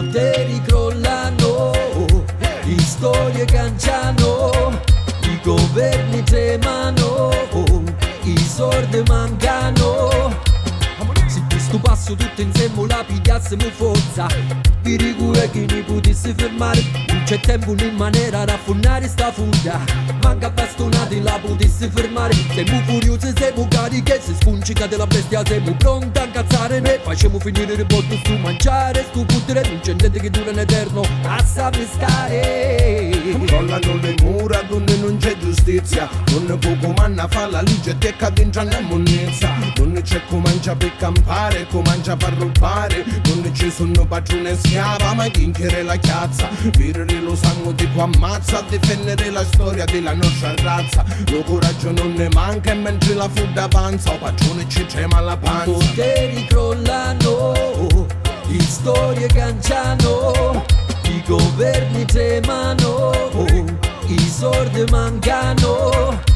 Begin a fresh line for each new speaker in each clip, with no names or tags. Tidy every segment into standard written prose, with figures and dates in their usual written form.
Poteri crollano, le storie canciano, i governi tremano, i soldi mancano. Se questo passo tutto insieme la pigliassimo forza, vi rigura che ne potesse fermare. Non c'è tempo né maniera da affonnare sta furia, manca bastonati la potesse fermare. Siamo furiosi, siamo carichi, se spuncicate la bestia siamo pronti a incazzare. Noi facciamo finire il botto stu mangiare, stu putere, non c'è niente che dura in eterno, a sapere stare.
Crollano le mura donde non c'è giustizia, non può comanda fa la legge e cade in gianna monnezza. Non c'è comincia per campare, comincia per rubare, non ci sono padrone schiava, ma vincere la chiazza. Virare lo sangue tipo ammazza, difendere la storia della nostra razza. Lo coraggio non ne manca e mentre la food avanza, o padrone ci trema la panza.
Poteri crollano, le storie canciano, i governi tremano, i soldi mancano.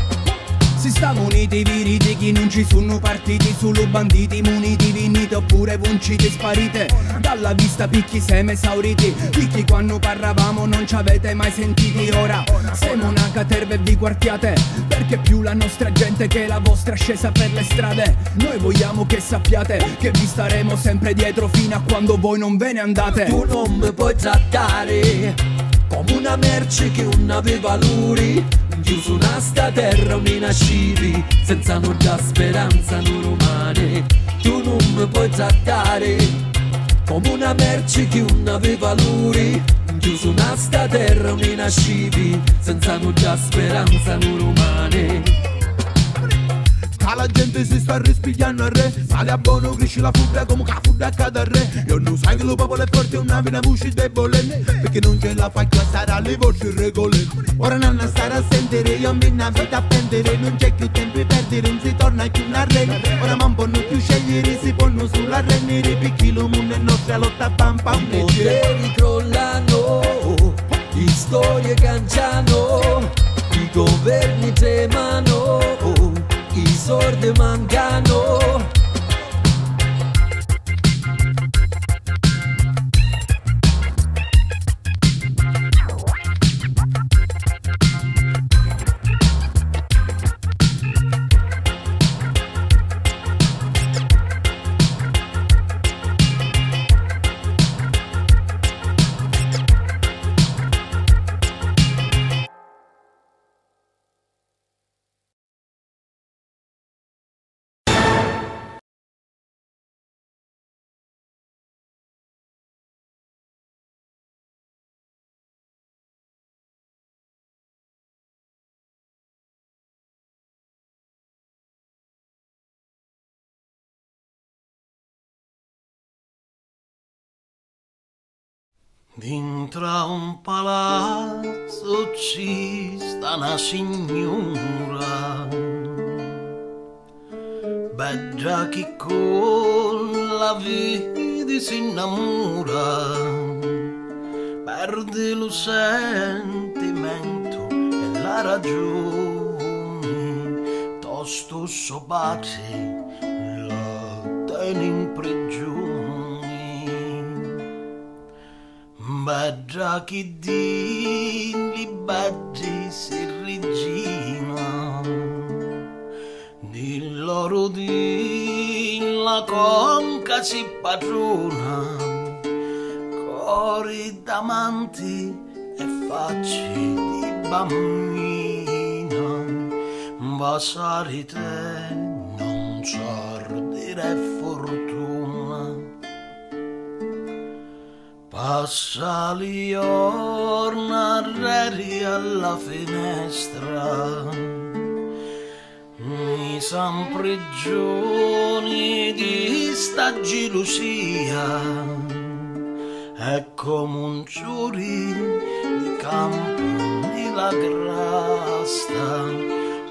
Si stanno uniti viriti, chi non ci sono partiti, solo banditi muniti, viniti oppure vunciti, sparite dalla vista, picchi seme esauriti. Picchi quando parlavamo non ci avete mai sentiti. Ora siamo una caterva e vi quartiate, perché più la nostra gente che la vostra scesa per le strade. Noi vogliamo che sappiate che vi staremo sempre dietro fino a quando voi non ve ne andate.
Tu non mi puoi trattare come una merce che non aveva valori. Chiuso una sta terra, mi nascivi senza nulla speranza non umane. Tu non mi puoi trattare come una merce che non aveva valori. Chiuso una sta terra, mi nascivi senza nulla speranza non umane.
La gente si sta rispigliando al re, sale a buono, cresce la fuga come che la fuga accade al re. Io non sai che lo popolo è forte, una vena voce debole, perché non ce la fa che sarà le vostre regole. Ora non stare a sentire, io mi una vita a prendere, non c'è più tempo per perdere, non si torna più a re. Ora non possono più scegliere, si possono solo arrendere, perché lo mondo è nostra lotta pam pam.
Poteri crollano, le storie canciano, i governi tremano, i soldi mancano.
Dintre un palazzo ci sta una signora, bella che con la vita si innamora, perde lo sentimento e la ragione, tosto sobate la tiene in prigione. Bella che di libatti si regina, di loro di la conca si padrona, cori d'amanti e facce di bambina, basare te non sordire fortuna. Passa le giornate alla finestra, mi san prigioni di sta gelosia, è come un giuri di campo di la grasta,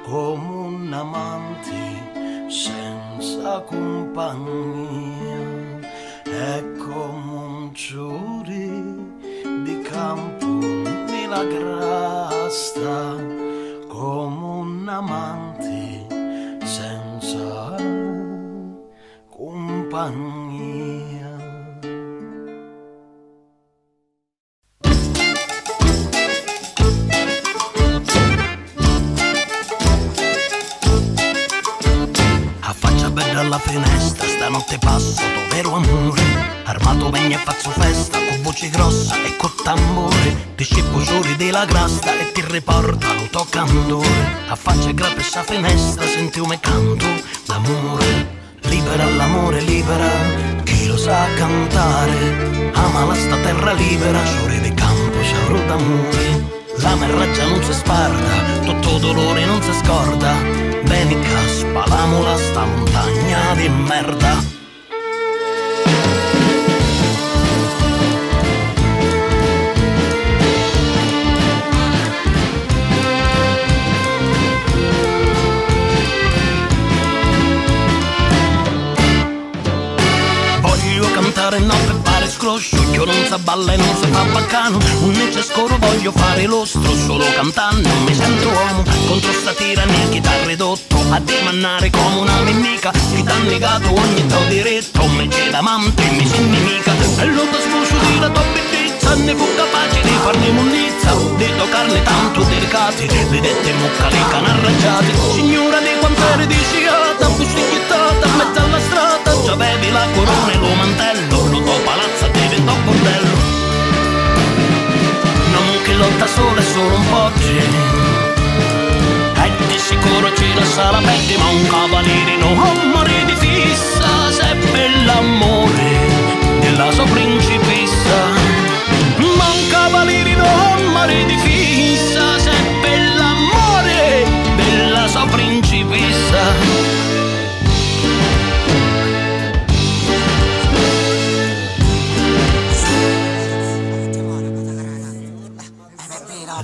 come un amante senza compagnia, è come un giuri di campo nella grasta, come un amante senza compagnia. dalla finestra, stanotte passo tuo vero amore. Armato vegna e faccio festa, con voce grossa e con tambore. Ti scippo giuri della grasta e ti riportano toccandore. A faccia grappa essa finestra, senti come canto d'amore. Libera l'amore, libera chi lo sa cantare. Ama la sta terra libera, giuri di campo, sciauro d'amore. La merraggia non si sparda, tutto dolore non si scorda. Benica, spalamola sta montagna di merda. Cantare no per fare scroscio, io non sa balla e non si fa baccano. Un necescoro voglio fare l'ostro, solo cantando mi sento uomo. Contro sta tirannia chi t'ha ridotto a demannare come una mennica. Chi t'ha negato ogni tuo diritto, me c'è d'amante e mi si nemica. E lo smuso di la tua bellezza, ne fu capace di farne munnizza, di toccarne tanto delicati, le dette mucca le canarraggiate. Signora di quant'ere di sciata, bustigliettata in mezzo alla strada, già avevi la corona e lo mantello, lo tuo palazzo diventò bordello. Non che lotta sola è solo un poggi, e di sicuro ci lascia la pelle, ma un cavaliere non muore di fissa, se per l'amore della sua principessa. Ma un cavaliere non muore di fissa, se per l'amore della sua principessa.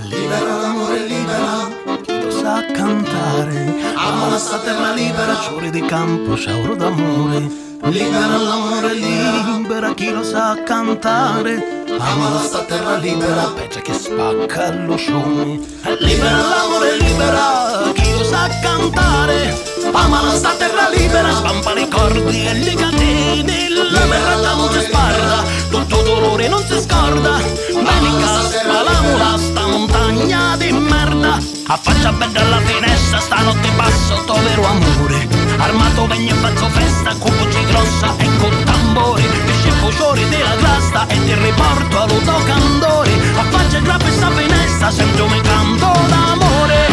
Libera l'amore, libera chi lo sa cantare. Ama la sta terra libera, giuri di campo, sciauro d'amore. Libera l'amore, libera chi lo sa cantare. Ama la sta terra libera, peggio che spacca lo sciome. Libera l'amore, libera chi lo sa cantare. Ama la sta terra libera, spampa i cordi e le catene. La merda non si sparda, tutto dolore non si scorda. Benica, spalamola sta montagna di merda. Affaccia bella alla finestra, stanotte passo tuo vero amore. Armato vegna e faccio festa, con voce grossa e con tambori. Ti scippo fuori della grasta e ti riporto allo toccandore. Affaccia grappa sta finestra, sento me canto d'amore.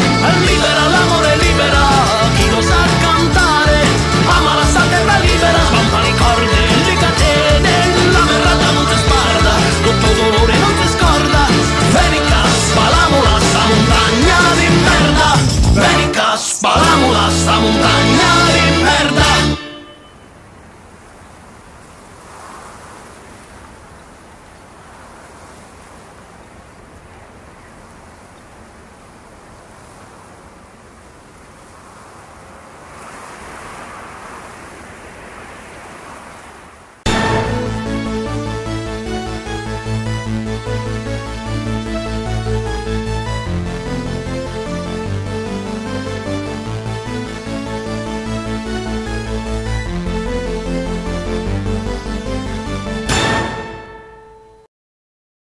Libera l'amore, libera chi lo sa cantare. Ama la sta terra libera, spampa i cordi e le catene. La merda non si sparda, tutto dolore non si scorda. Benica, spalamola sta montagna di merda. Benica, spalamola sta montagna